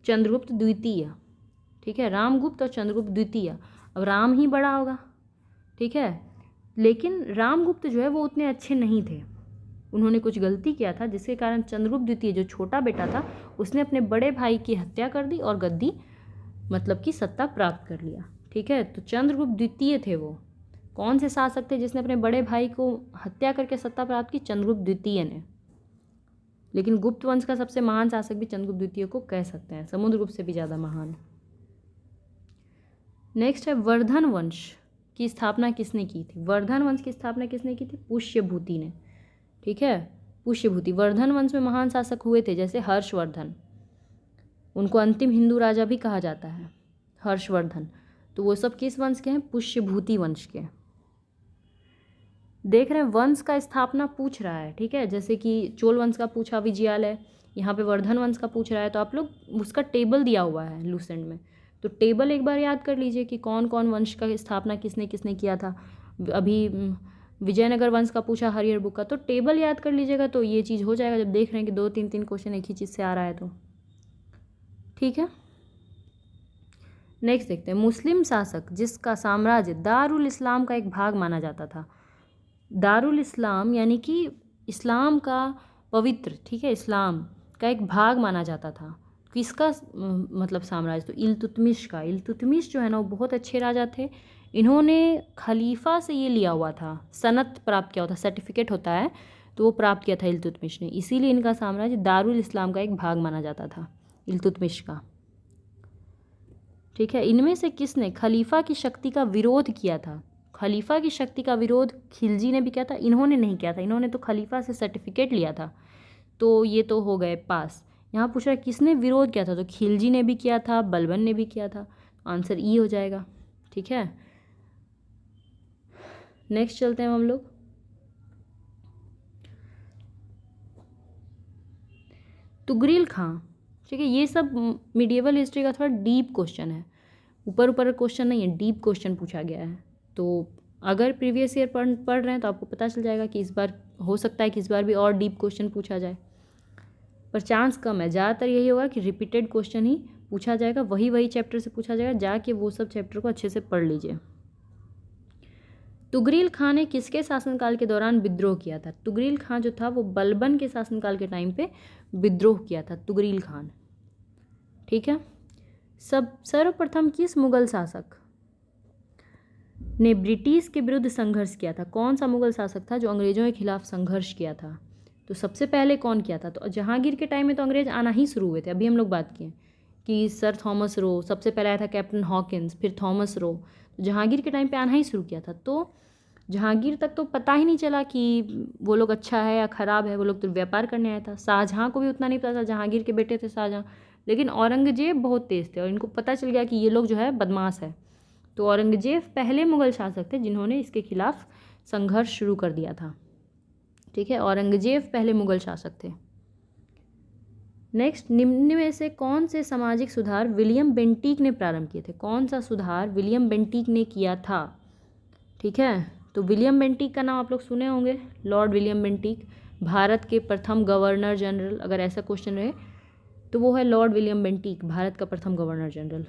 चंद्रगुप्त द्वितीय। ठीक है, रामगुप्त और चंद्रगुप्त द्वितीय। अब राम ही बड़ा होगा। ठीक है, लेकिन रामगुप्त जो है वो उतने अच्छे नहीं थे, उन्होंने कुछ गलती किया था जिसके कारण चंद्रगुप्त द्वितीय जो छोटा बेटा था उसने अपने बड़े भाई की हत्या कर दी और गद्दी मतलब कि सत्ता प्राप्त कर लिया। ठीक है, तो चंद्रगुप्त द्वितीय थे वो। कौन से शासक थे जिसने अपने बड़े भाई को हत्या करके सत्ता प्राप्त की? चंद्रगुप्त द्वितीय ने। लेकिन गुप्त वंश का सबसे महान शासक भी चंद्रगुप्त द्वितीय को कह सकते हैं, समुद्रगुप्त से भी ज़्यादा महान। नेक्स्ट है, वर्धन वंश की स्थापना किसने की थी? वर्धन वंश की स्थापना किसने की थी? पुष्यभूति ने। ठीक है, पुष्यभूति। वर्धन वंश में महान शासक हुए थे जैसे हर्षवर्धन, उनको अंतिम हिंदू राजा भी कहा जाता है, हर्षवर्धन। तो वो सब किस वंश के हैं? पुष्यभूति वंश के। देख रहे हैं वंश का स्थापना पूछ रहा है। ठीक है, जैसे कि चोल वंश का पूछा विजयालय, यहाँ पे वर्धन वंश का पूछ रहा है, तो आप लोग उसका टेबल दिया हुआ है लूसेंट में, तो टेबल एक बार याद कर लीजिए कि कौन कौन वंश का स्थापना किसने किसने किया था। अभी विजयनगर वंश का पूछा हरिहर बुक का, तो टेबल याद कर लीजिएगा तो ये चीज़ हो जाएगा जब देख रहे हैं कि 2-3 क्वेश्चन एक ही चीज़ से आ रहा है तो। ठीक है, नेक्स्ट देखते हैं, मुस्लिम शासक जिसका साम्राज्य दारुल इस्लाम का एक भाग माना जाता था। दारुल इस्लाम यानी कि इस्लाम का पवित्र, ठीक है, इस्लाम का एक भाग माना जाता था। किसका मतलब साम्राज्य? तो इल्तुतमिश का। इल्तुतमिश जो है ना वो बहुत अच्छे राजा थे। इन्होंने खलीफा से ये लिया हुआ था, सनत प्राप्त किया हुआ था, सर्टिफिकेट होता है तो वो प्राप्त किया था इल्तुतमिश ने, इसीलिए इनका साम्राज्य दारुल इस्लाम का एक भाग माना जाता था, इल्तुतमिश का। ठीक है। इनमें से किसने खलीफा की शक्ति का विरोध किया था? खलीफा की शक्ति का विरोध खिलजी ने भी किया था, इन्होंने नहीं किया था, इन्होंने तो खलीफा से सर्टिफिकेट लिया था, तो ये तो हो गए पास। यहाँ पूछ रहा है किसने विरोध किया था, तो खिलजी ने भी किया था, बलबन ने भी किया था, आंसर ई हो जाएगा। ठीक है, नेक्स्ट चलते हैं हम लोग। तुगरील खां, ठीक है, ये सब मिडिएवल हिस्ट्री का थोड़ा डीप क्वेश्चन है, ऊपर ऊपर क्वेश्चन नहीं है, डीप क्वेश्चन पूछा गया है। तो अगर प्रीवियस ईयर पढ़ रहे हैं तो आपको पता चल जाएगा कि इस बार हो सकता है कि इस बार भी और डीप क्वेश्चन पूछा जाए, पर चांस कम है। ज़्यादातर यही होगा कि रिपीटेड क्वेश्चन ही पूछा जाएगा, वही चैप्टर से पूछा जाएगा, जाके वो सब चैप्टर को अच्छे से पढ़ लीजिए। तुगरील खां ने किसके शासनकाल के दौरान विद्रोह किया था? तुगरील खां जो था वो बलबन के शासनकाल के टाइम पे विद्रोह किया था तुगरील खान। ठीक है, सर्वप्रथम किस मुगल शासक ने ब्रिटिश के विरुद्ध संघर्ष किया था? कौन सा मुगल शासक था जो अंग्रेजों के खिलाफ संघर्ष किया था? तो सबसे पहले कौन किया था? तो जहांगीर के टाइम में तो अंग्रेज आना ही शुरू हुए थे, अभी हम लोग बात किए कि सर थॉमस रो, सबसे पहले आया था कैप्टन हॉकिंस, फिर थॉमस रो। तो जहांगीर के टाइम पे आना ही शुरू किया था, तो जहांगीर तक तो पता ही नहीं चला कि वो लोग अच्छा है या ख़राब है, वो लोग तो व्यापार करने आया था। शाहजहाँ को भी उतना नहीं पता था, जहांगीर के बेटे थे शाहजहाँ, लेकिन औरंगजेब बहुत तेज़ थे और इनको पता चल गया कि ये लोग जो है बदमाश है। तो औरंगजेब पहले मुगल शासक थे जिन्होंने इसके खिलाफ संघर्ष शुरू कर दिया था। ठीक है, औरंगजेब पहले मुगल शासक थे। नेक्स्ट, निम्न में से कौन से सामाजिक सुधार विलियम बेंटिक ने प्रारंभ किए थे? कौन सा सुधार विलियम बेंटिक ने किया था? ठीक है, तो विलियम बेंटिक का नाम आप लोग सुने होंगे, लॉर्ड विलियम बेंटिक, भारत के प्रथम गवर्नर जनरल। अगर ऐसा क्वेश्चन रहे तो वो है लॉर्ड विलियम बेंटिक, भारत का प्रथम गवर्नर जनरल।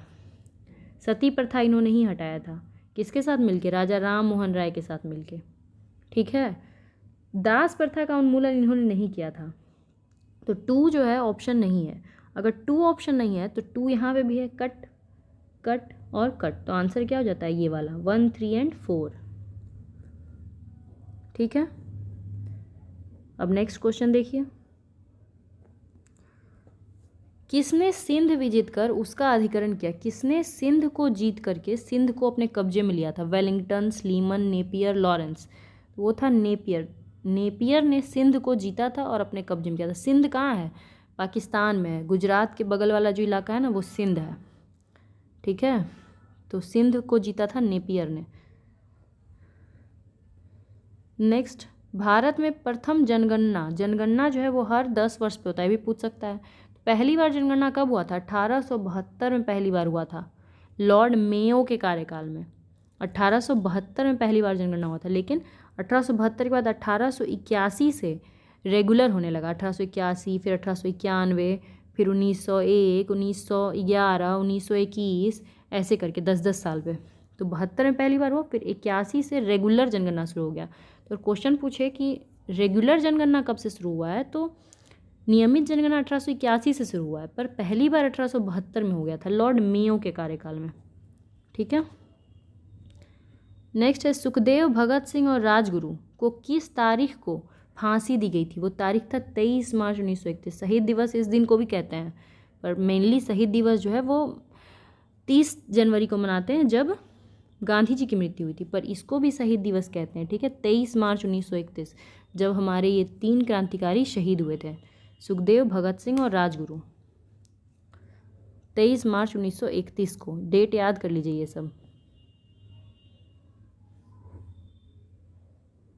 सती प्रथा इन्होंने ही हटाया था, किसके साथ मिलके? राजा राम मोहन राय के साथ मिलके। ठीक है, दास प्रथा का उन्मूलन इन्होंने नहीं किया था। तो 2 जो है ऑप्शन नहीं है, अगर 2 ऑप्शन नहीं है तो 2 यहाँ पे भी है, कट कट और कट, तो आंसर क्या हो जाता है? ये वाला 1, 3 एंड 4। ठीक है, अब नेक्स्ट क्वेश्चन देखिए। किसने सिंध विजित कर उसका अधिकरण किया? किसने सिंध को जीत करके सिंध को अपने कब्जे में लिया था? Wellington, Sleeman, Napier, Lawrence. वो था नेपियर। नेपियर ने सिंध को जीता था और अपने कब्जे में किया था। सिंध कहाँ है? पाकिस्तान में है, गुजरात के बगल वाला जो इलाका है ना वो सिंध है। ठीक है, तो सिंध को जीता था नेपियर ने। नेक्स्ट, भारत में प्रथम जनगणना जो है वो हर 10 वर्ष पे होता है, भी पूछ सकता है। पहली बार जनगणना कब हुआ था? 1872 में पहली बार हुआ था, लॉर्ड मेयो के कार्यकाल में। 1872 में पहली बार जनगणना हुआ था, लेकिन 1872 के बाद 1881 से रेगुलर होने लगा। 1881, फिर 1891, फिर 1901, 1911, 1921, ऐसे करके 10-10 साल पे। तो 72 में पहली बार हुआ, फिर 81 से रेगुलर जनगणना शुरू हो गया। तो क्वेश्चन पूछे कि रेगुलर जनगणना कब से शुरू हुआ है, तो नियमित जनगणना 1881 से शुरू हुआ है, पर पहली बार 1872 में हो गया था, लॉर्ड मेयो के कार्यकाल में। ठीक है, नेक्स्ट है, सुखदेव, भगत सिंह और राजगुरु को किस तारीख को फांसी दी गई थी? वो तारीख था 23 मार्च 1931। शहीद दिवस इस दिन को भी कहते हैं, पर मेनली शहीद दिवस जो है वो 30 जनवरी को मनाते हैं जब गांधी जी की मृत्यु हुई थी, पर इसको भी शहीद दिवस कहते हैं। ठीक है, 23 मार्च 1931 जब हमारे ये 3 क्रांतिकारी शहीद हुए थे, सुखदेव, भगत सिंह और राजगुरु। 23 मार्च 1931 को, डेट याद कर लीजिए ये सब।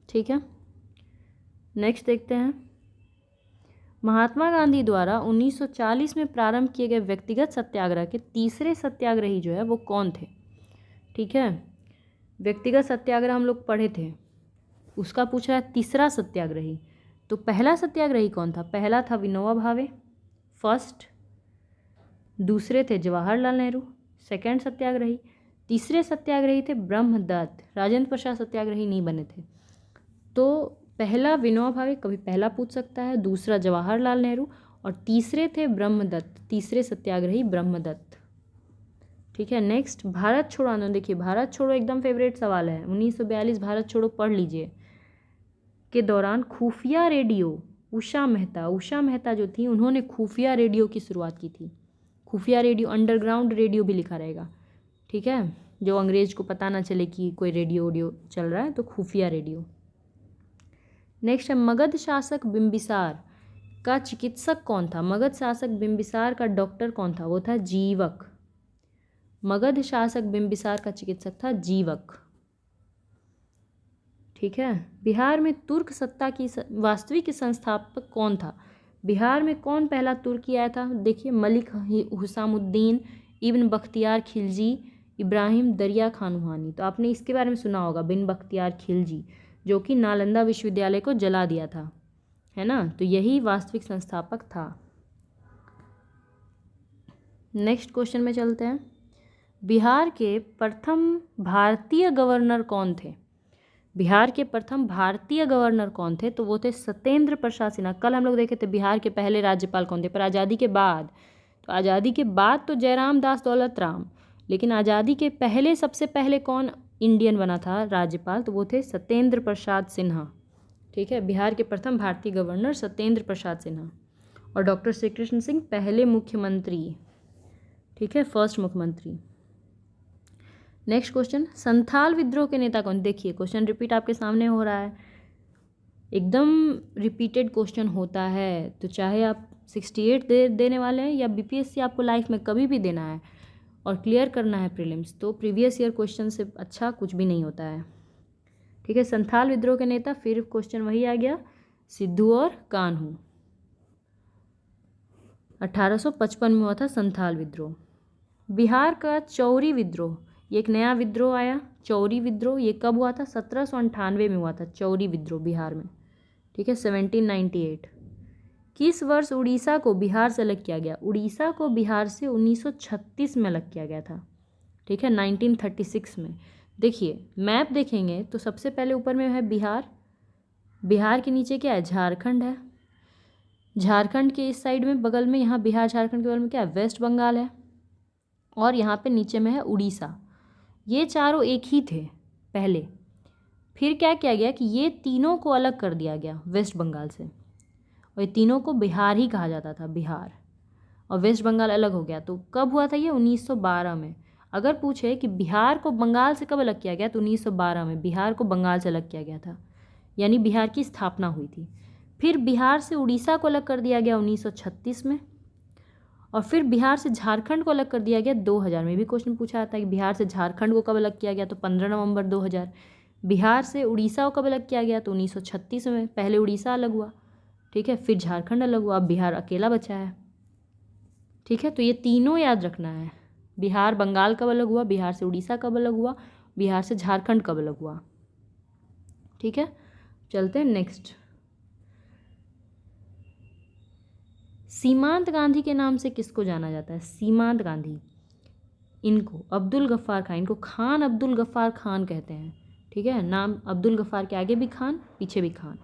ठीक है, नेक्स्ट देखते हैं। महात्मा गांधी द्वारा 1940 में प्रारंभ किए गए व्यक्तिगत सत्याग्रह के तीसरे सत्याग्रही जो है वो कौन थे? ठीक है, व्यक्तिगत सत्याग्रह हम लोग पढ़े थे, उसका पूछ रहा है तीसरा सत्याग्रही। तो पहला सत्याग्रही कौन था? पहला था विनोबा भावे, फर्स्ट। दूसरे थे जवाहरलाल नेहरू, सेकंड सत्याग्रही। तीसरे सत्याग्रही थे ब्रह्मदत्त, राजेंद्र प्रसाद सत्याग्रही नहीं बने थे। तो पहला विनोबा भावे, कभी पहला पूछ सकता है, दूसरा जवाहरलाल नेहरू, और तीसरे थे ब्रह्मदत्त, तीसरे सत्याग्रही ब्रह्मदत्त। ठीक है, नेक्स्ट, भारत छोड़ो आंदोलन। देखिए, भारत छोड़ो एकदम फेवरेट सवाल है, 1942 भारत छोड़ो पढ़ लीजिए। के दौरान खुफिया रेडियो, उषा मेहता जो थी उन्होंने खुफिया रेडियो की शुरुआत की थी। खुफिया रेडियो, अंडरग्राउंड रेडियो भी लिखा रहेगा। ठीक है, जो अंग्रेज को पता ना चले कि कोई रेडियो वोडियो चल रहा है, तो खुफिया रेडियो। नेक्स्ट है मगध शासक बिंबिसार का चिकित्सक कौन था? मगध शासक बिंबिसार का डॉक्टर कौन था? वो था जीवक। मगध शासक बिंबिसार का चिकित्सक था जीवक। ठीक है, बिहार में तुर्क सत्ता की वास्तविक संस्थापक कौन था? बिहार में कौन पहला तुर्की आया था? देखिए, मलिक हुसामुद्दीन, इब्न बख्तियार खिलजी, इब्राहिम दरिया खानवानी। तो आपने इसके बारे में सुना होगा, बिन बख्तियार खिलजी, जो कि नालंदा विश्वविद्यालय को जला दिया था, है ना। तो यही वास्तविक संस्थापक था। नेक्स्ट क्वेश्चन में चलते हैं। बिहार के प्रथम भारतीय गवर्नर कौन थे? बिहार के प्रथम भारतीय गवर्नर कौन थे? तो वो थे सत्येंद्र प्रसाद सिन्हा। कल हम लोग देखे थे बिहार के पहले राज्यपाल कौन थे, पर आज़ादी के बाद, तो आज़ादी के बाद तो जयराम दास दौलत राम, लेकिन आज़ादी के पहले सबसे पहले कौन इंडियन बना था राज्यपाल? तो वो थे सत्येंद्र प्रसाद सिन्हा। ठीक है, बिहार के प्रथम भारतीय गवर्नर सत्येंद्र प्रसाद सिन्हा। और डॉक्टर श्री कृष्ण सिंह पहले मुख्यमंत्री। ठीक है, फर्स्ट मुख्यमंत्री। नेक्स्ट क्वेश्चन, संथाल विद्रोह के नेता कौन? देखिए, क्वेश्चन रिपीट आपके सामने हो रहा है, एकदम रिपीटेड क्वेश्चन होता है। तो चाहे आप 68 देने वाले हैं या बीपीएससी आपको लाइफ में कभी भी देना है और क्लियर करना है प्रीलिम्स, तो प्रीवियस ईयर क्वेश्चन से अच्छा कुछ भी नहीं होता है। ठीक है, संथाल विद्रोह के नेता, फिर क्वेश्चन वही आ गया, सिद्धू और कान्हू। 1855 में हुआ था संथाल विद्रोह। बिहार का चौरी विद्रोह, ये एक नया विद्रोह आया, चौरी विद्रोह। ये कब हुआ था? 1798 में हुआ था चौरी विद्रोह बिहार में। ठीक है, 1798। किस वर्ष उड़ीसा को बिहार से अलग किया गया? उड़ीसा को बिहार से 1936 में अलग किया गया था। ठीक है, 1936 में। देखिए, मैप देखेंगे तो सबसे पहले ऊपर में है बिहार, बिहार के नीचे क्या है? झारखंड है, झारखंड के इस साइड में बगल में, यहाँ बिहार झारखंड के बगल में क्या है? वेस्ट बंगाल है, और यहाँ पे नीचे में है उड़ीसा। ये चारों एक ही थे पहले, फिर क्या किया गया कि ये तीनों को अलग कर दिया गया वेस्ट बंगाल से, और ये तीनों को बिहार ही कहा जाता था, बिहार, और वेस्ट बंगाल अलग हो गया। तो कब हुआ था ये? 1912 में। अगर पूछे कि बिहार को बंगाल से कब अलग किया गया, तो 1912 में बिहार को बंगाल से अलग किया गया था, यानी बिहार की स्थापना हुई थी। फिर बिहार से उड़ीसा को अलग कर दिया गया 1936 में, और फिर बिहार से झारखंड को अलग कर दिया गया 2000 में। भी क्वेश्चन पूछा जाता है कि बिहार से झारखंड को कब अलग किया गया, तो 15 नवंबर 2000। बिहार से उड़ीसा को कब अलग किया गया, तो 1936 में। पहले उड़ीसा अलग हुआ, ठीक है, फिर झारखंड अलग हुआ, अब बिहार अकेला बचा है। ठीक है, तो ये तीनों याद रखना है, बिहार बंगाल कब अलग हुआ, बिहार से उड़ीसा कब अलग हुआ, बिहार से झारखंड कब अलग हुआ। ठीक है, चलते हैं नेक्स्ट। सीमांत गांधी के नाम से किसको जाना जाता है? सीमांत गांधी, इनको अब्दुल गफ्फार खान, इनको खान अब्दुल गफ्फार खान कहते हैं। ठीक है, नाम अब्दुल गफ्फार के आगे भी खान, पीछे भी खान,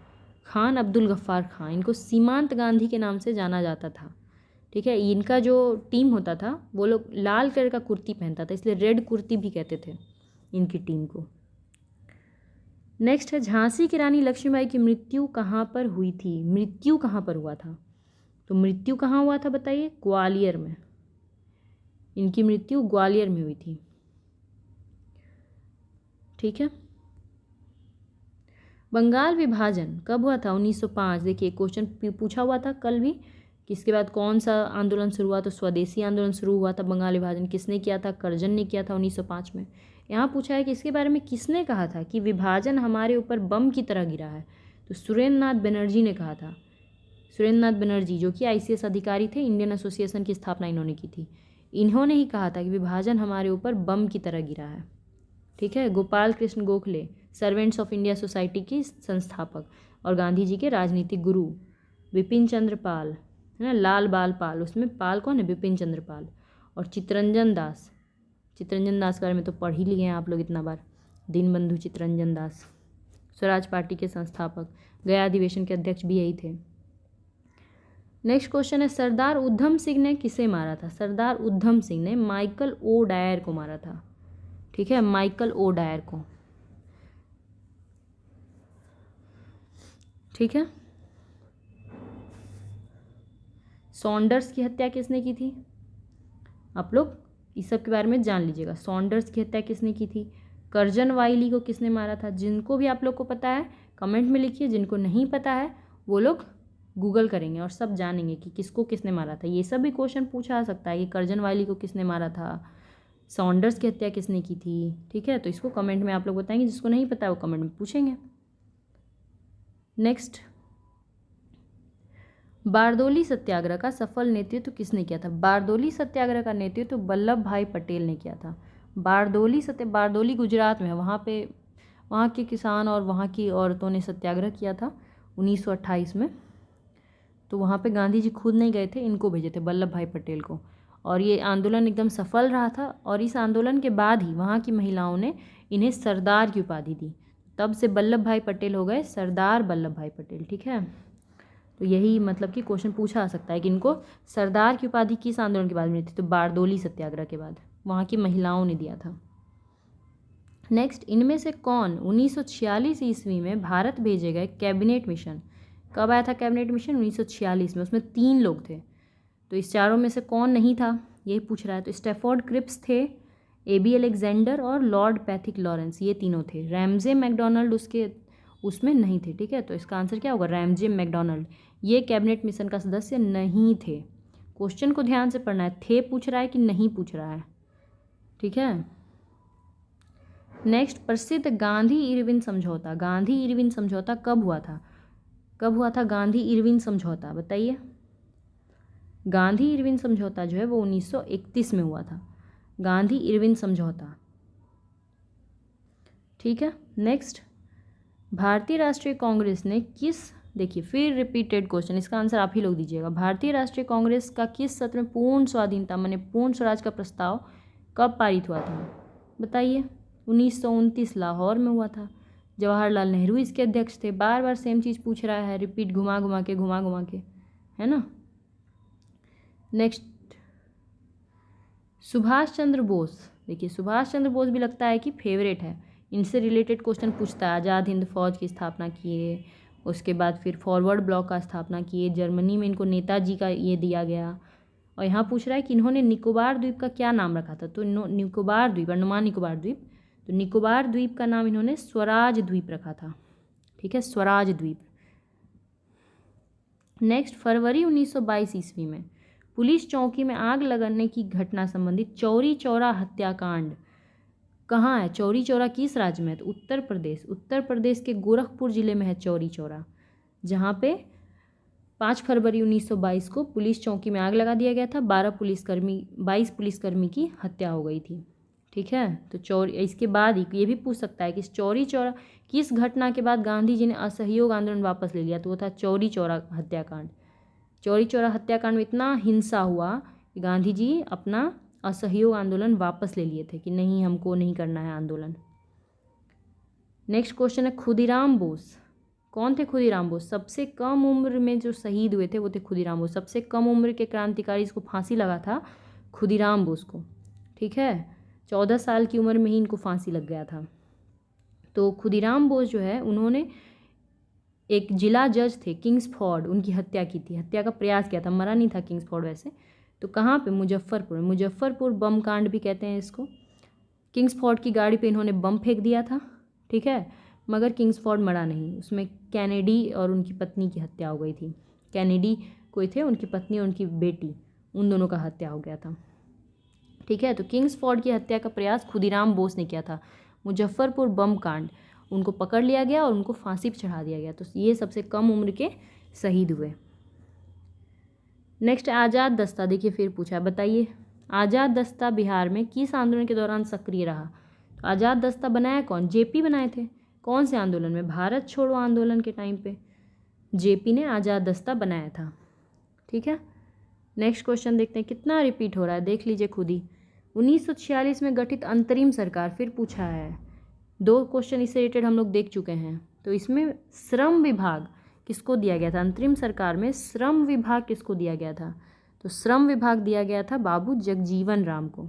खान अब्दुल गफ्फार खान, इनको सीमांत गांधी के नाम से जाना जाता था। ठीक है, इनका जो टीम होता था वो लोग लाल कलर का कुर्ती पहनता था, इसलिए रेड कुर्ती भी कहते थे इनकी टीम को। नेक्स्ट है, झांसी की रानी लक्ष्मीबाई की मृत्यु कहाँ पर हुई थी? मृत्यु कहाँ पर हुआ था? तो मृत्यु कहाँ हुआ था बताइए? ग्वालियर में। इनकी मृत्यु ग्वालियर में हुई थी। ठीक है, बंगाल विभाजन कब हुआ था? 1905। देखिए, क्वेश्चन पूछा हुआ था कल भी कि इसके बाद कौन सा आंदोलन शुरू हुआ, तो स्वदेशी आंदोलन शुरू हुआ था। बंगाल विभाजन किसने किया था? कर्जन ने किया था 1905 में। यहाँ पूछा है कि इसके बारे में किसने कहा था कि विभाजन हमारे ऊपर बम की तरह गिरा है, तो सुरेंद्र नाथ बनर्जी ने कहा था। सुरेंद्र नाथ बनर्जी जो कि आईसीएस अधिकारी थे, इंडियन एसोसिएशन की स्थापना इन्होंने की थी, इन्होंने ही कहा था कि विभाजन हमारे ऊपर बम की तरह गिरा है। ठीक है, Gopal Krishna Gokhale, servants of India society की संस्थापक, और गांधी जी के राजनीतिक गुरु विपिन चंद्र पाल, है ना, लाल बाल पाल, उसमें पाल कौन है? विपिन चंद्र पाल। और चित्तरंजन दास, चित्तरंजन दास के बारे में तो पढ़ ही लिए हैं आप लोग इतना बार, दीनबंधु चित्तरंजन दास, स्वराज पार्टी के संस्थापक, गया अधिवेशन के अध्यक्ष भी यही थे। नेक्स्ट क्वेश्चन है, सरदार उधम सिंह ने किसे मारा था? सरदार उधम सिंह ने माइकल ओ डायर को मारा था। ठीक है, माइकल ओ डायर को। ठीक है, सॉन्डर्स की हत्या किसने की थी? आप लोग इस सब के बारे में जान लीजिएगा। सॉन्डर्स की हत्या किसने की थी, कर्जन वाइली को किसने मारा था। जिनको भी आप लोग को पता है कमेंट में लिखिए, जिनको नहीं पता है वो लोग गूगल करेंगे और सब जानेंगे कि किसको किसने मारा था। ये सब भी क्वेश्चन पूछा जा सकता है कि कर्जन वाइली को किसने मारा था, सॉन्डर्स की हत्या किसने की थी। ठीक है, तो इसको कमेंट में आप लोग बताएंगे, जिसको नहीं पता है वो कमेंट में पूछेंगे। नेक्स्ट, बारदोली सत्याग्रह का सफल नेतृत्व किसने किया था। बारदोली सत्याग्रह का नेतृत्व वल्लभ भाई पटेल ने किया था। बारदोली गुजरात में है, वहाँ के किसान और वहाँ की औरतों ने सत्याग्रह किया था 1928 में। तो वहाँ पे गांधी जी खुद नहीं गए थे, इनको भेजे थे, वल्लभ भाई पटेल को। और ये आंदोलन एकदम सफल रहा था और इस आंदोलन के बाद ही वहाँ की महिलाओं ने इन्हें सरदार की उपाधि दी। तब से वल्लभ भाई पटेल हो गए सरदार वल्लभ भाई पटेल। ठीक है, तो यही मतलब कि क्वेश्चन पूछा जा सकता है कि इनको सरदार की उपाधि किस आंदोलन के बाद मिली थी, तो बारदोली सत्याग्रह के बाद वहाँ की महिलाओं ने दिया था। नेक्स्ट, इनमें से कौन 1946 ईस्वी में भारत भेजे गए कैबिनेट मिशन, कब आया था कैबिनेट मिशन, 1946 में, उसमें 3 लोग थे। तो इस चारों में से कौन नहीं था ये पूछ रहा है। तो स्टैफोर्ड क्रिप्स थे, AB अलेक्जेंडर और लॉर्ड पैथिक लॉरेंस, ये तीनों थे। रैमजे मैकडोनल्ड उसमें नहीं थे। ठीक है, तो इसका आंसर क्या होगा, रैमजे मैकडोनल्ड। ये कैबिनेट मिशन का सदस्य नहीं थे। क्वेश्चन को ध्यान से पढ़ना है, थे पूछ रहा है कि नहीं पूछ रहा है। ठीक है, नेक्स्ट, प्रसिद्ध गांधी इरविन समझौता। गांधी इरविन समझौता कब हुआ था, कब हुआ था गांधी इरविन समझौता, बताइए। गांधी इरविन समझौता जो है वो 1931 में हुआ था, गांधी इरविन समझौता। ठीक है, नेक्स्ट, भारतीय राष्ट्रीय कांग्रेस ने देखिए फिर रिपीटेड क्वेश्चन, इसका आंसर आप ही लोग दीजिएगा। भारतीय राष्ट्रीय कांग्रेस का किस सत्र में पूर्ण स्वाधीनता माने पूर्ण स्वराज का प्रस्ताव कब पारित हुआ था, बताइए। 1929 लाहौर में हुआ था। जवाहरलाल नेहरू इसके अध्यक्ष थे। बार बार सेम चीज़ पूछ रहा है, रिपीट घुमा घुमा के, है ना। नेक्स्ट, सुभाष चंद्र बोस। देखिए सुभाष चंद्र बोस भी लगता है कि फेवरेट है, इनसे रिलेटेड क्वेश्चन पूछता है। आज़ाद हिंद फौज की स्थापना किए, उसके बाद फिर फॉरवर्ड ब्लॉक का स्थापना किए, जर्मनी में इनको नेताजी का ये दिया गया। और यहाँ पूछ रहा है कि इन्होंने निकोबार द्वीप का क्या नाम रखा था, तो निकोबार द्वीप, अंडमान निकोबार द्वीप, तो निकोबार द्वीप का नाम इन्होंने स्वराज द्वीप रखा था। ठीक है, स्वराज द्वीप। नेक्स्ट, फरवरी 1922 ईस्वी में पुलिस चौकी में आग लगाने की घटना संबंधित चौरी चौरा हत्याकांड कहाँ है। चौरी चौरा किस राज्य में है, तो उत्तर प्रदेश। उत्तर प्रदेश के गोरखपुर जिले में है चौरी चौरा, जहाँ पे 5 फरवरी 1922 को पुलिस चौकी में आग लगा दिया गया था। 22 पुलिसकर्मी की हत्या हो गई थी। ठीक है, तो इसके बाद ही ये भी पूछ सकता है कि चौरी चौरा किस घटना के बाद गांधी जी ने असहयोग आंदोलन वापस ले लिया, तो वो था चौरी चौरा हत्याकांड। चौरी चौरा हत्याकांड में इतना हिंसा हुआ कि गांधी जी अपना असहयोग आंदोलन वापस ले लिए थे कि नहीं, हमको नहीं करना है आंदोलन। नेक्स्ट क्वेश्चन है, खुदीराम बोस कौन थे। खुदीराम बोस सबसे कम उम्र में जो शहीद हुए थे वो थे खुदीराम बोस। सबसे कम उम्र के क्रांतिकारी जिसको फांसी लगा था खुदीराम बोस को। ठीक है, 14 साल की उम्र में ही इनको फांसी लग गया था। तो खुदीराम बोस जो है उन्होंने एक जिला जज थे किंग्सफोर्ड, उनकी हत्या की थी, हत्या का प्रयास किया था, मरा नहीं था किंग्सफोर्ड वैसे। तो कहाँ पे, मुजफ्फरपुर। मुजफ्फरपुर बम कांड भी कहते हैं इसको। किंग्सफोर्ड की गाड़ी पे इन्होंने बम फेंक दिया था। ठीक है, मगर किंग्सफोर्ड मरा नहीं, उसमें कैनेडी और उनकी पत्नी की हत्या हो गई थी। कैनेडी कोई थे, उनकी पत्नी और उनकी बेटी, उन दोनों का हत्या हो गया था। ठीक है, तो किंग्सफोर्ड की हत्या का प्रयास खुदीराम बोस ने किया था। मुजफ्फरपुर बम कांड, उनको पकड़ लिया गया और उनको फांसी पर चढ़ा दिया गया। तो ये सबसे कम उम्र के शहीद हुए। नेक्स्ट, आज़ाद दस्ता। देखिए फिर पूछा, बताइए आज़ाद दस्ता बिहार में किस आंदोलन के दौरान सक्रिय रहा। तो आज़ाद दस्ता बनाया कौन, जेपी बनाए थे। कौन से आंदोलन में, भारत छोड़ो आंदोलन के टाइम पे जेपी ने आज़ाद दस्ता बनाया था। ठीक है, नेक्स्ट क्वेश्चन देखते हैं, कितना रिपीट हो रहा है देख लीजिए खुद ही। 1946 में गठित अंतरिम सरकार, फिर पूछा है। 2 क्वेश्चन इससे रिलेटेड हम लोग देख चुके हैं। तो इसमें श्रम विभाग किसको दिया गया था, अंतरिम सरकार में श्रम विभाग किसको दिया गया था, तो श्रम विभाग दिया गया था बाबू जगजीवन राम को।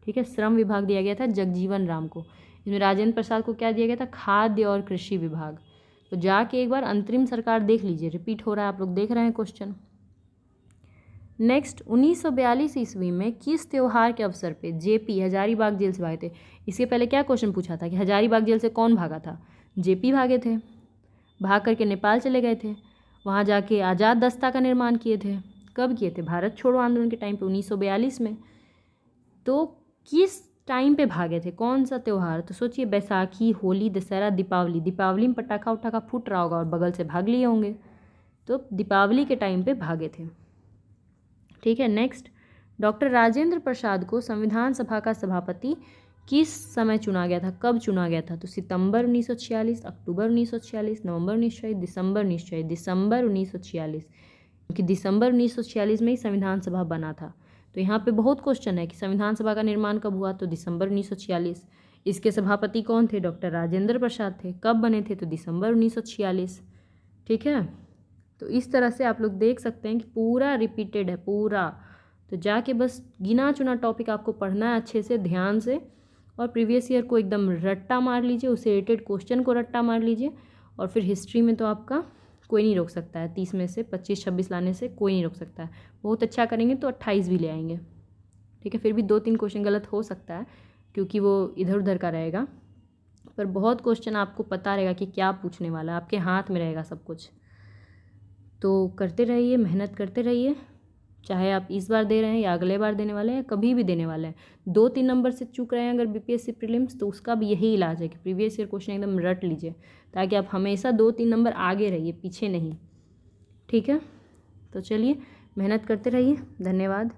ठीक है, श्रम विभाग दिया गया था जगजीवन राम को। इसमें राजेंद्र प्रसाद को क्या दिया गया था, खाद्य और कृषि विभाग। तो जाके एक बार अंतरिम सरकार देख लीजिए, रिपीट हो रहा है, आप लोग देख रहे हैं क्वेश्चन। नेक्स्ट 1942 ईस्वी में किस त्यौहार के अवसर पे जेपी हजारीबाग जेल से भागे थे? इसके पहले क्या क्वेश्चन पूछा था कि हजारीबाग जेल से कौन भागा था? जेपी भागे थे, भाग करके नेपाल चले गए थे, वहाँ जाके आज़ाद दस्ता का निर्माण किए थे। कब किए थे? भारत छोड़ो आंदोलन के टाइम पे 1942 में। तो किस टाइम पे भागे थे? कौन सा त्यौहार? तो सोचिए, बैसाखी, होली, दशहरा, दीपावली। दीपावली में पटाखा उटाखा फूट रहा होगा और बगल से भाग लिए होंगे, तो दीपावली के टाइम पे भागे थे। ठीक है। नेक्स्ट, डॉक्टर राजेंद्र प्रसाद को संविधान सभा का सभापति किस समय चुना गया था? कब चुना गया था? तो सितंबर 1946, अक्टूबर 1946, नवंबर 1946, दिसंबर 1946। दिसंबर 1946, क्योंकि दिसंबर 1946 में ही संविधान सभा बना था। तो यहाँ पे बहुत क्वेश्चन है कि संविधान सभा का निर्माण कब हुआ? तो दिसंबर 1946। इसके सभापति कौन थे? डॉक्टर राजेंद्र प्रसाद थे। कब बने थे? तो दिसंबर 1946। ठीक है। तो इस तरह से आप लोग देख सकते हैं कि पूरा रिपीटेड है पूरा। तो जाके बस गिना चुना टॉपिक आपको पढ़ना है अच्छे से, ध्यान से, और प्रीवियस ईयर को एकदम रट्टा मार लीजिए, उससे रिलेटेड क्वेश्चन को रट्टा मार लीजिए। और फिर हिस्ट्री में तो आपका कोई नहीं रोक सकता है, 30 में से 25-26 लाने से कोई नहीं रोक सकता है। बहुत अच्छा करेंगे तो 28 भी ले आएंगे। ठीक है। फिर भी 2-3 क्वेश्चन गलत हो सकता है क्योंकि वो इधर उधर का रहेगा, पर बहुत क्वेश्चन आपको पता रहेगा कि क्या पूछने वाला है, आपके हाथ में रहेगा सब कुछ। तो करते रहिए, मेहनत करते रहिए, चाहे आप इस बार दे रहे हैं या अगले बार देने वाले हैं, कभी भी देने वाले हैं। 2-3 नंबर से चूक रहे हैं अगर बीपीएससी प्रीलिम्स, तो उसका भी यही इलाज है कि प्रीवियस ईयर क्वेश्चन एकदम रट लीजिए, ताकि आप हमेशा 2-3 नंबर आगे रहिए, पीछे नहीं। ठीक है। तो चलिए, मेहनत करते रहिए। धन्यवाद।